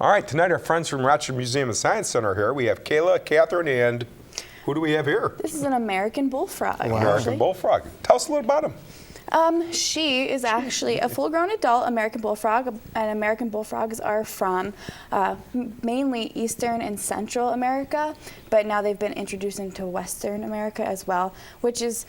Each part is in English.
All right, tonight our friends from Rochester Museum and Science Center are here. We have Kayla, Catherine, and who do we have here? This is an American bullfrog. Wow. American bullfrog. Tell us a little about him. She is actually a full-grown adult American bullfrog, and American bullfrogs are from mainly Eastern and Central America, but now they've been introduced into Western America as well, which is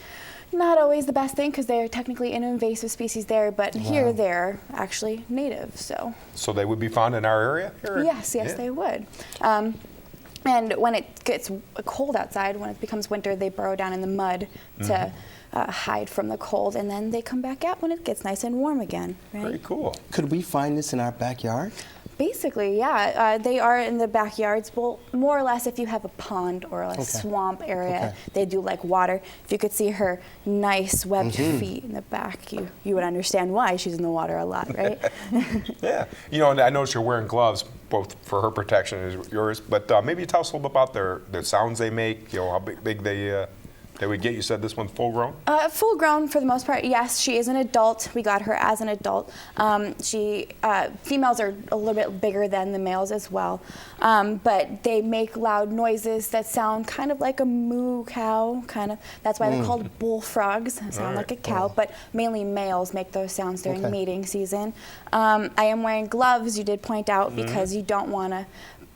not always the best thing because they're technically an invasive species there, but here they're actually native. So they would be found in our area here? Yes, they would. And when it gets cold outside, when it becomes winter, they burrow down in the mud to hide from the cold, and then they come back out when it gets nice and warm again. Right? Very cool. Could we find this in our backyard? Basically, yeah. They are in the backyards. Well, more or less if you have a pond or a swamp area, they do like water. If you could see her nice webbed feet in the back, you would understand why she's in the water a lot, right? Yeah. You know, and I noticed you're wearing gloves, both for her protection and yours, but maybe tell us a little bit about the sounds they make, you know, how big they would get. You said this one's full grown? Full grown for the most part, yes. She is an adult. We got her as an adult. Females are a little bit bigger than the males as well, but they make loud noises that sound kind of like a moo cow, kind of. That's why they're called bullfrogs. They sound like a cow, but mainly males make those sounds during mating season. I am wearing gloves, you did point out, because you don't want to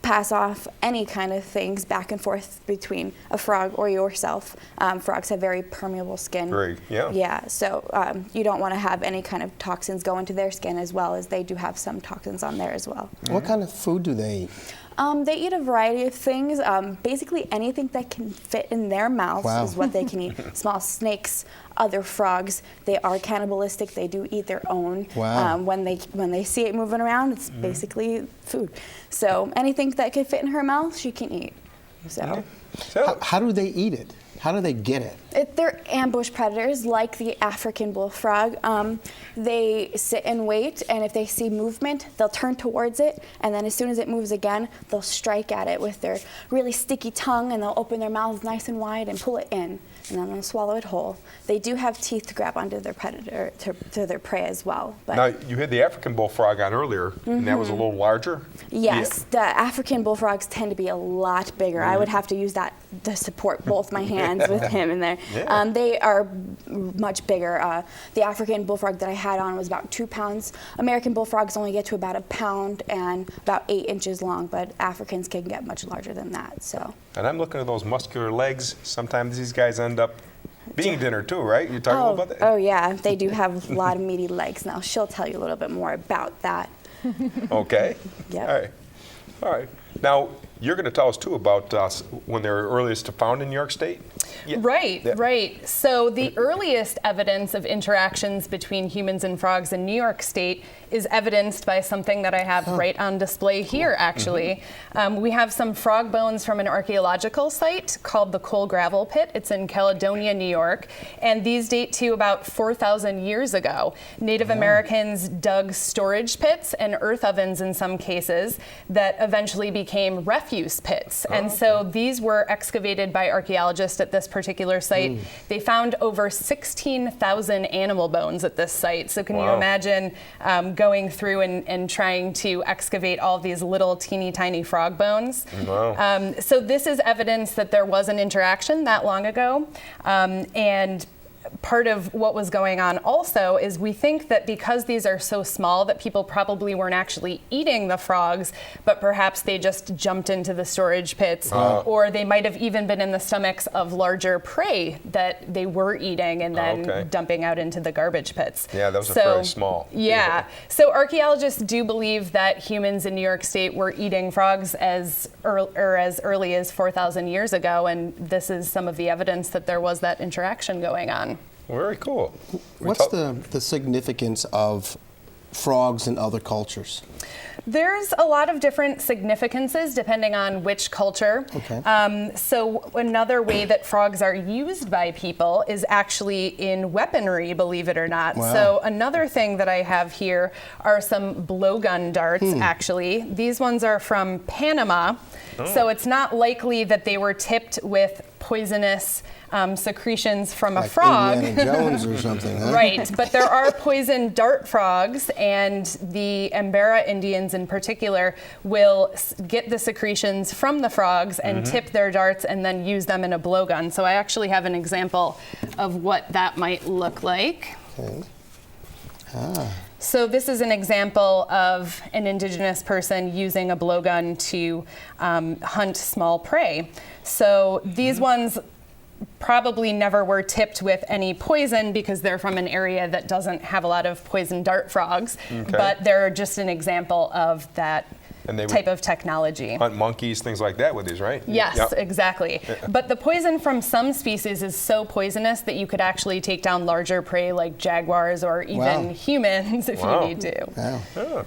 pass off any kind of things back and forth between a frog or yourself. Frogs have very permeable skin. Yeah, so you don't want to have any kind of toxins go into their skin, as well as they do have some toxins on there as well. What kind of food do they eat? They eat a variety of things. Basically anything that can fit in their mouths is what they can eat. Small snakes, other frogs. They are cannibalistic. They do eat their own. When they see it moving around, it's basically food. So anything that can fit in her mouth, she can eat. So how do they eat it? How do they get it? They're ambush predators, like the African bullfrog. They sit and wait, and if they see movement, they'll turn towards it, and then as soon as it moves again, they'll strike at it with their really sticky tongue, and they'll open their mouths nice and wide and pull it in, and then they'll swallow it whole. They do have teeth to grab onto their predator, to their prey as well. But now, you had the African bullfrog on earlier, and that was a little larger? Yes, the African bullfrogs tend to be a lot bigger. I would have to use that to support both my hands with him in there. They are much bigger. The African bullfrog that I had on was about 2 pounds. American bullfrogs only get to about 1 pound and about 8 inches long, but Africans can get much larger than that. So. And I'm looking at those muscular legs. Sometimes these guys end up being dinner too, right? You talking about that? Oh yeah, they do have a lot of meaty legs. Now she'll tell you a little bit more about that. Okay. Yep. All right. Now, you're going to tell us too about when they were earliest found in New York State? Right. So the earliest evidence of interactions between humans and frogs in New York State is evidenced by something that I have right on display here, actually. We have some frog bones from an archaeological site called the Coal Gravel Pit. It's in Caledonia, New York, and these date to about 4,000 years ago. Native Americans dug storage pits and earth ovens in some cases that eventually became refuse pits. And so these were excavated by archaeologists at this particular site. They found over 16,000 animal bones at this site. So can you imagine going through and trying to excavate all of these little teeny tiny frog bones? So this is evidence that there was an interaction that long ago. And part of what was going on also is we think that because these are so small that people probably weren't actually eating the frogs, but perhaps they just jumped into the storage pits, or they might have even been in the stomachs of larger prey that they were eating and then dumping out into the garbage pits. Yeah, those are very small. Yeah. So archaeologists do believe that humans in New York State were eating frogs as early as 4,000 years ago, and this is some of the evidence that there was that interaction going on. Very cool. What's the significance of frogs in other cultures? There's a lot of different significances depending on which culture. So another way that frogs are used by people is actually in weaponry, believe it or not. So another thing that I have here are some blowgun darts, actually. These ones are from Panama. So it's not likely that they were tipped with poisonous secretions from a Like frog. Indiana Jones or something, huh? Right, but there are poison dart frogs, and the Embera Indians in particular will get the secretions from the frogs and tip their darts and then use them in a blowgun. So I actually have an example of what that might look like. Okay. So this is an example of an indigenous person using a blowgun to hunt small prey. So these ones probably never were tipped with any poison because they're from an area that doesn't have a lot of poison dart frogs, but they're just an example of that And they would type of technology. Hunt monkeys, things like that with these, right? Yes, Yep. exactly. But the poison from some species is so poisonous that you could actually take down larger prey like jaguars or even Wow. humans if Wow. you need to. Wow. Yeah.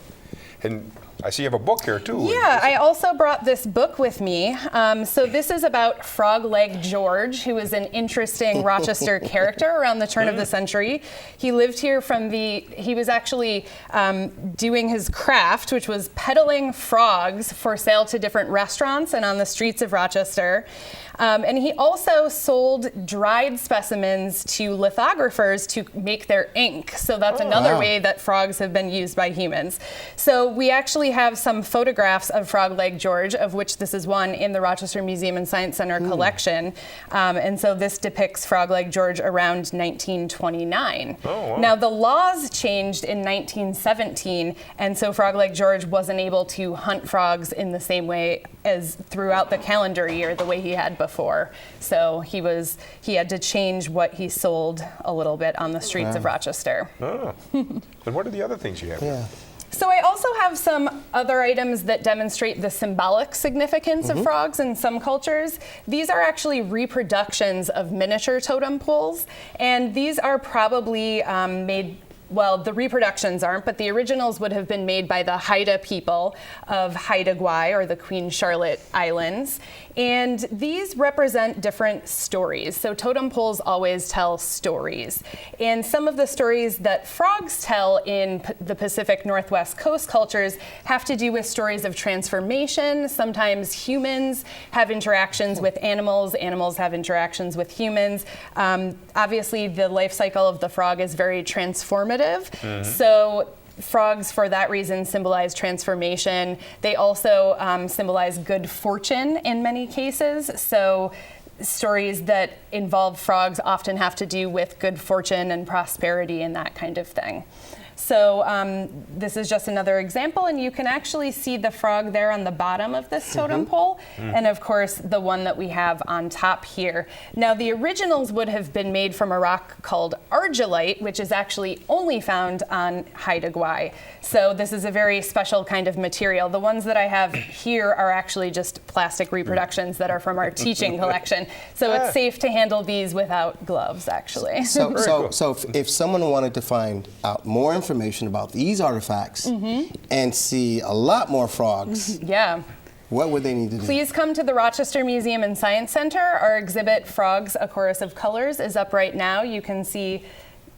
And I see you have a book here too. Yeah, I also brought this book with me. So this is about Frog Leg George, who is an interesting Rochester character around the turn of the century. He lived here he was actually doing his craft, which was peddling frogs for sale to different restaurants and on the streets of Rochester. And he also sold dried specimens to lithographers to make their ink. So that's another Wow. way that frogs have been used by humans. So we actually have some photographs of Frog Leg George, of which this is one in the Rochester Museum and Science Center collection. And so this depicts Frog Leg George around 1929. Oh, wow. Now the laws changed in 1917, and so Frog Leg George wasn't able to hunt frogs in the same way as throughout the calendar year, the way he had before. So he had to change what he sold a little bit on the streets of Rochester. Oh. And what are the other things you have? Yeah. So I also have some other items that demonstrate the symbolic significance of frogs in some cultures. These are actually reproductions of miniature totem poles, and these are probably made. Well, the reproductions aren't, but the originals would have been made by the Haida people of Haida Gwaii, or the Queen Charlotte Islands. And these represent different stories. So totem poles always tell stories. And some of the stories that frogs tell in the Pacific Northwest coast cultures have to do with stories of transformation. Sometimes humans have interactions with animals, animals have interactions with humans. Obviously, the life cycle of the frog is very transformative. So frogs, for that reason, symbolize transformation. They also symbolize good fortune in many cases. So stories that involve frogs often have to do with good fortune and prosperity and that kind of thing. So this is just another example, and you can actually see the frog there on the bottom of this totem pole, and of course the one that we have on top here. Now the originals would have been made from a rock called argillite, which is actually only found on Haida Gwaii. So this is a very special kind of material. The ones that I have here are actually just plastic reproductions that are from our teaching collection. So it's safe to handle these without gloves, actually. So if someone wanted to find out more information about these artifacts and see a lot more frogs, Yeah. what would they need to do? Please come to the Rochester Museum and Science Center. Our exhibit, Frogs, A Chorus of Colors, is up right now. You can see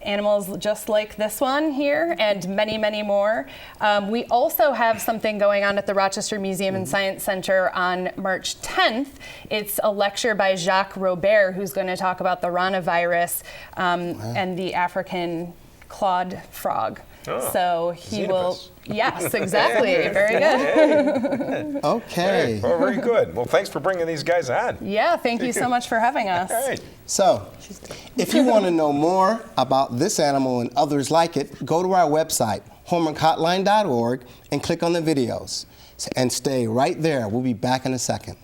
animals just like this one here and many, many more. We also have something going on at the Rochester Museum and Science Center on March 10th. It's a lecture by Jacques Robert, who's going to talk about the ranavirus and the African clawed frog. Oh, So he will, Xenopus. yes, exactly, very good. Okay. Well, very good. Well, thanks for bringing these guys on. Yeah, thank you so much for having us. All right. So, if you want to know more about this animal and others like it, go to our website, homeworkhotline.org, and click on the videos. And stay right there. We'll be back in a second.